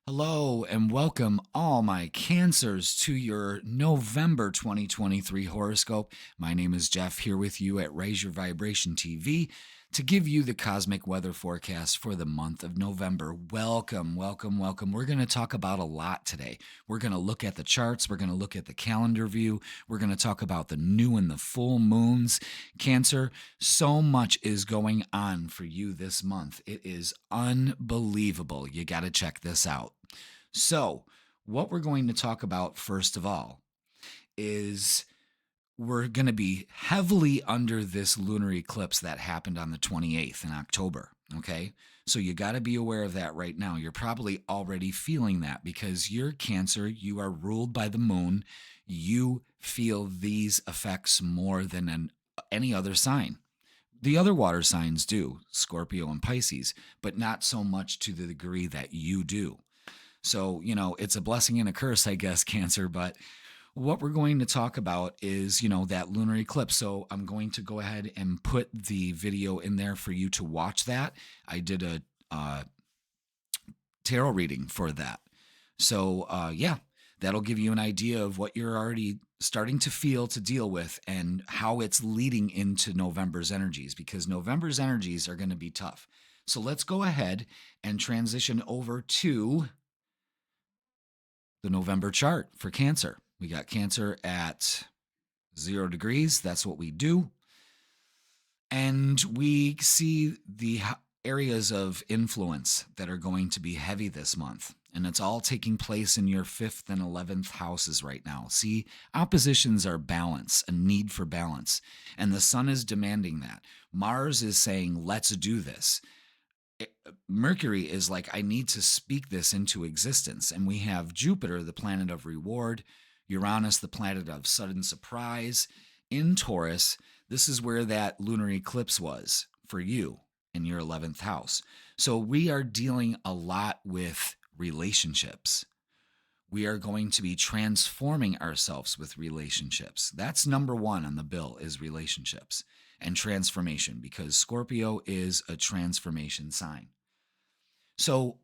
Hello and welcome all my Cancers to your November 2023 horoscope. My name is Jeff here with you at Raise Your Vibration TV to give you the cosmic weather forecast for the month of November. Welcome, welcome, welcome. We're going to talk about a lot today. We're going to look at the charts. We're going to look at the calendar view. We're going to talk about the new and the full moons. Cancer, so much is going on for you this month. It is unbelievable. You got to check this out. So, what we're going to talk about first of all is we're going to be heavily under this lunar eclipse that happened on the 28th in October. Okay. So you got to be aware of that right now. You're probably already feeling that because you're Cancer, you are ruled by the moon. You feel these effects more than any other sign. The other water signs do, Scorpio and Pisces, but not so much to the degree that you do. So, it's a blessing and a curse, I guess, Cancer. But what we're going to talk about is, that lunar eclipse. So I'm going to go ahead and put the video in there for you to watch that. I did a tarot reading for that. So, yeah, that'll give you an idea of what you're already starting to feel to deal with and how it's leading into November's energies, because November's energies are going to be tough. So let's go ahead and transition over to the November chart for Cancer. We got Cancer at 0 degrees. That's what we do. And we see the areas of influence that are going to be heavy this month. And it's all taking place in your 5th and 11th houses right now. See, oppositions are balance, a need for balance. And the sun is demanding that. Mars is saying, let's do this. Mercury is like, I need to speak this into existence. And we have Jupiter, the planet of reward, Uranus, the planet of sudden surprise, in Taurus. This is where that lunar eclipse was for you in your 11th house. So we are dealing a lot with relationships. We are going to be transforming ourselves with relationships. That's number one on the bill, is relationships and transformation, because Scorpio is a transformation sign. So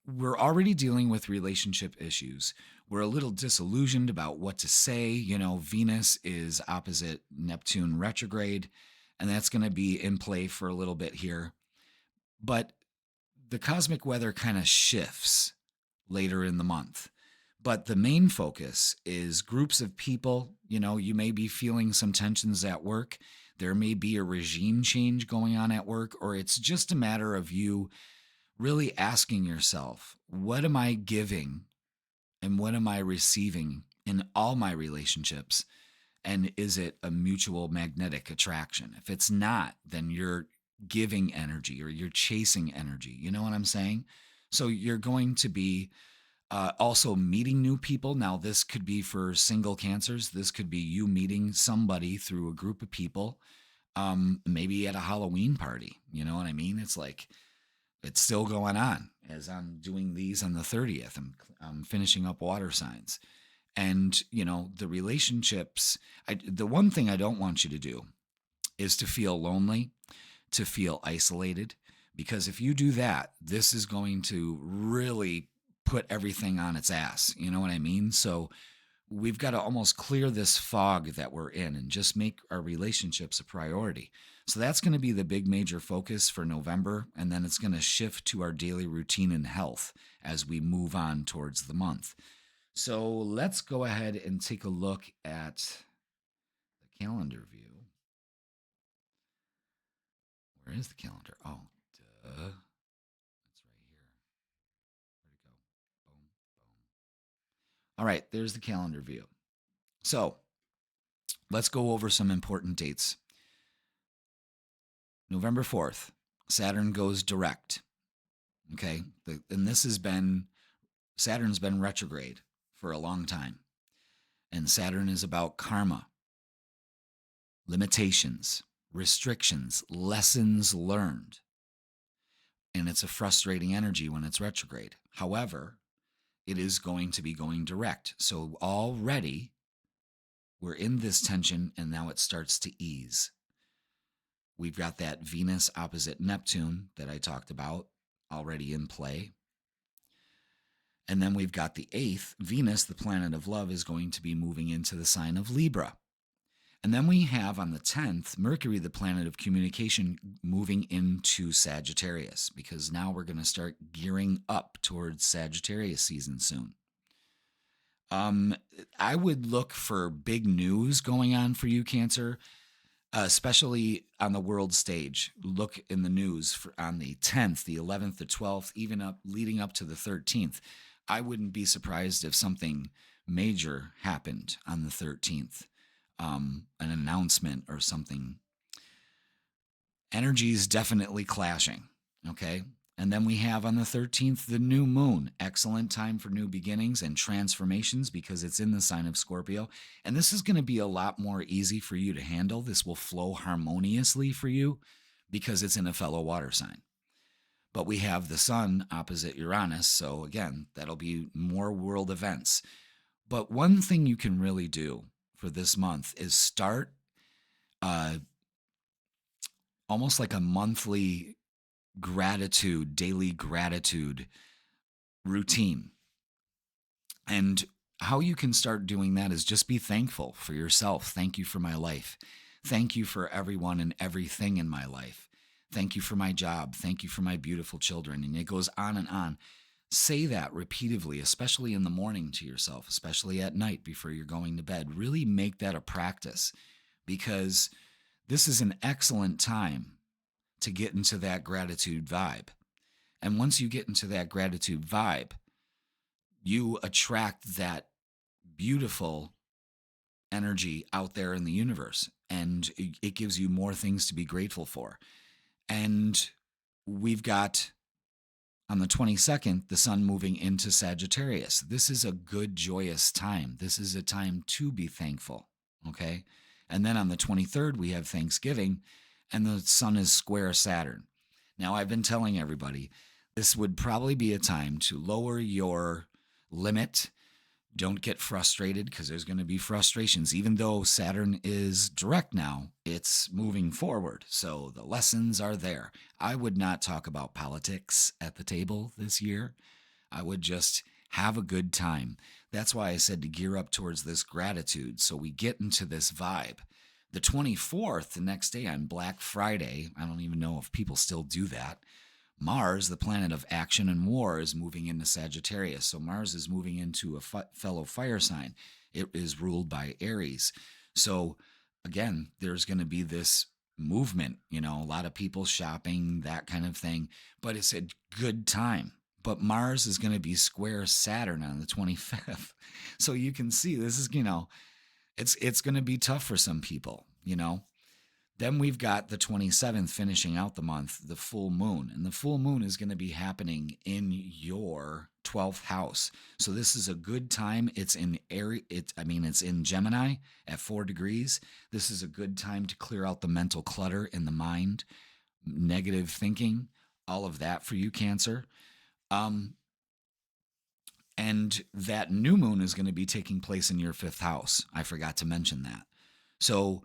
we're already dealing with relationship issues. We're a little disillusioned about what to say. Venus is opposite Neptune retrograde, and that's going to be in play for a little bit here. But the cosmic weather kind of shifts later in the month. But the main focus is groups of people. You may be feeling some tensions at work. There may be a regime change going on at work, or it's just a matter of you really asking yourself, what am I giving and what am I receiving in all my relationships? And is it a mutual magnetic attraction? If it's not, then you're giving energy or you're chasing energy. You know what I'm saying? So you're going to be also meeting new people. Now, this could be for single Cancers. This could be you meeting somebody through a group of people, maybe at a Halloween party. You know what I mean? It's like, it's still going on as I'm doing these on the 30th. I'm finishing up water signs. And, the relationships, the one thing I don't want you to do is to feel lonely, to feel isolated, because if you do that, this is going to really put everything on its ass. You know what I mean? So we've got to almost clear this fog that we're in and just make our relationships a priority. So that's going to be the big major focus for November. And then it's going to shift to our daily routine and health as we move on towards the month. So let's go ahead and take a look at the calendar view. Where is the calendar? Oh, duh. It's right here. Where'd it go? Boom, boom. All right, there's the calendar view. So let's go over some important dates. November 4th, Saturn goes direct. Okay. And Saturn's been retrograde for a long time. And Saturn is about karma, limitations, restrictions, lessons learned. And it's a frustrating energy when it's retrograde. However, it is going to be going direct. So already we're in this tension, and now it starts to ease. We've got that Venus opposite Neptune that I talked about already in play. And then we've got the 8th, Venus, the planet of love, is going to be moving into the sign of Libra. And then we have on the 10th, Mercury, the planet of communication, moving into Sagittarius, because now we're going to start gearing up towards Sagittarius season soon. Um, I would look for big news going on for you, Cancer, especially on the world stage. Look in the news on the 10th, the 11th, the 12th, even up leading up to the 13th. I wouldn't be surprised if something major happened on the 13th, an announcement or something. Energy is definitely clashing. Okay. And then we have on the 13th, the new moon. Excellent time for new beginnings and transformations because it's in the sign of Scorpio. And this is going to be a lot more easy for you to handle. This will flow harmoniously for you because it's in a fellow water sign. But we have the sun opposite Uranus. So again, that'll be more world events. But one thing you can really do for this month is start almost like a monthly daily gratitude routine. And how you can start doing that is just be thankful for yourself. Thank you for my life. Thank you for everyone and everything in my life. Thank you for my job. Thank you for my beautiful children. And it goes on and on. Say that repeatedly, especially in the morning to yourself, especially at night before you're going to bed. Really make that a practice because this is an excellent time to get into that gratitude vibe. And once you get into that gratitude vibe, you attract that beautiful energy out there in the universe. And it gives you more things to be grateful for. And we've got on the 22nd, the sun moving into Sagittarius. This is a good, joyous time. This is a time to be thankful. Okay. And then on the 23rd, we have Thanksgiving, and the sun is square Saturn. Now, I've been telling everybody this would probably be a time to lower your limit. Don't get frustrated because there's going to be frustrations. Even though Saturn is direct now, it's moving forward. So the lessons are there. I would not talk about politics at the table this year. I would just have a good time. That's why I said to gear up towards this gratitude so we get into this vibe. The 24th, the next day on Black Friday, I don't even know if people still do that. Mars, the planet of action and war, is moving into Sagittarius. So Mars is moving into a fellow fire sign. It is ruled by Aries. So again, there's going to be this movement, a lot of people shopping, that kind of thing. But it's a good time. But Mars is going to be square Saturn on the 25th. So you can see this is, it's going to be tough for some people, Then we've got the 27th finishing out the month, the full moon. And the full moon is going to be happening in your 12th house. So this is a good time. It's in it's in Gemini at 4 degrees. This is a good time to clear out the mental clutter in the mind, negative thinking, all of that for you, Cancer. And that new moon is going to be taking place in your 5th house. I forgot to mention that. So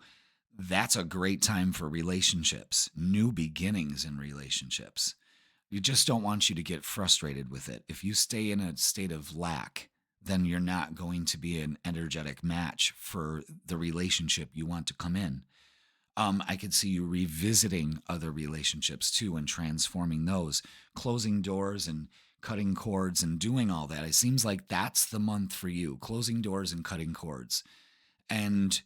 that's a great time for relationships, new beginnings in relationships. We just don't want you to get frustrated with it. If you stay in a state of lack, then you're not going to be an energetic match for the relationship you want to come in. I could see you revisiting other relationships too and transforming those, closing doors and cutting cords and doing all that. It seems like that's the month for you, closing doors and cutting cords and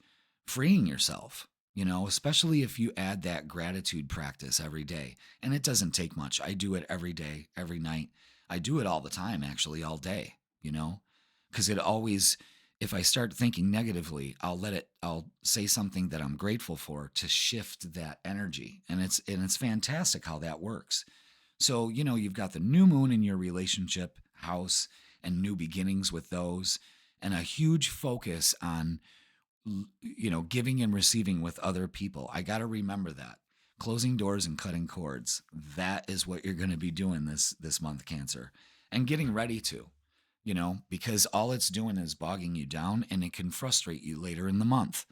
freeing yourself, especially if you add that gratitude practice every day. And it doesn't take much. I do it every day, every night. I do it all the time, actually, all day, because it always, if I start thinking negatively, I'll say something that I'm grateful for to shift that energy. And it's fantastic how that works. So, you've got the new moon in your relationship house and new beginnings with those, and a huge focus on, giving and receiving with other people. I got to remember that. Closing doors and cutting cords. That is what you're going to be doing this month, Cancer. And getting ready to, because all it's doing is bogging you down and it can frustrate you later in the month.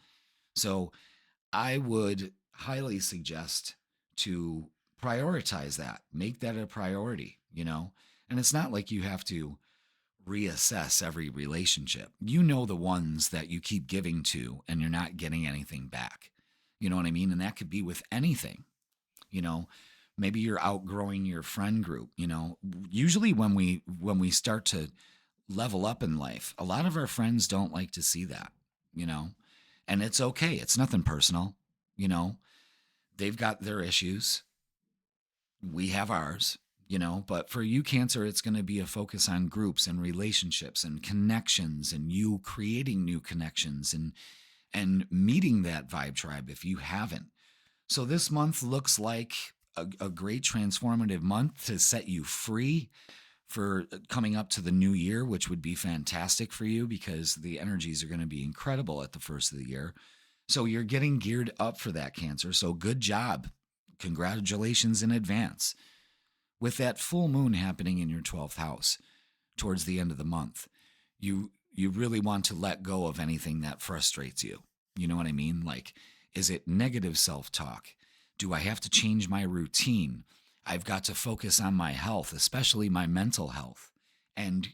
So I would highly suggest to prioritize that. Make that a priority, And it's not like you have to reassess every relationship. You know the ones that you keep giving to and you're not getting anything back. You know what I mean? And that could be with anything. You know, maybe you're outgrowing your friend group. Usually when we start to level up in life, a lot of our friends don't like to see that, you know. And it's okay. It's nothing personal, you know. They've got their issues, we have ours. But for you, Cancer, it's going to be a focus on groups and relationships and connections, and you creating new connections and meeting that vibe tribe if you haven't. So this month looks like a great transformative month to set you free for coming up to the new year, which would be fantastic for you because the energies are going to be incredible at the first of the year. So you're getting geared up for that, Cancer. So good job. Congratulations in advance. With that full moon happening in your 12th house towards the end of the month, you really want to let go of anything that frustrates you. You know what I mean? Like, is it negative self-talk? Do I have to change my routine? I've got to focus on my health, especially my mental health. And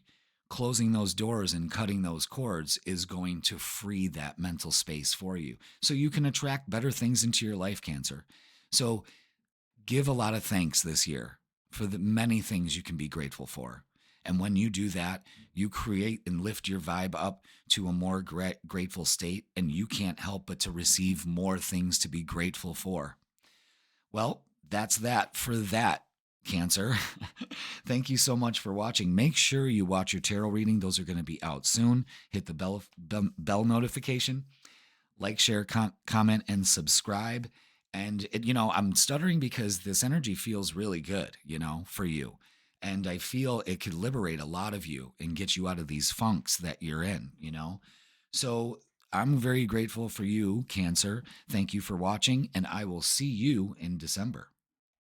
closing those doors and cutting those cords is going to free that mental space for you so you can attract better things into your life, Cancer. So give a lot of thanks this year for the many things you can be grateful for. And when you do that, you create and lift your vibe up to a more grateful state, and you can't help but to receive more things to be grateful for. Well, that's that for that, Cancer. Thank you so much for watching. Make sure you watch your tarot reading. Those are going to be out soon. Hit the bell notification. Like, share, comment, and subscribe. And I'm stuttering because this energy feels really good, for you. And I feel it could liberate a lot of you and get you out of these funks that you're in. So I'm very grateful for you, Cancer. Thank you for watching, and I will see you in December.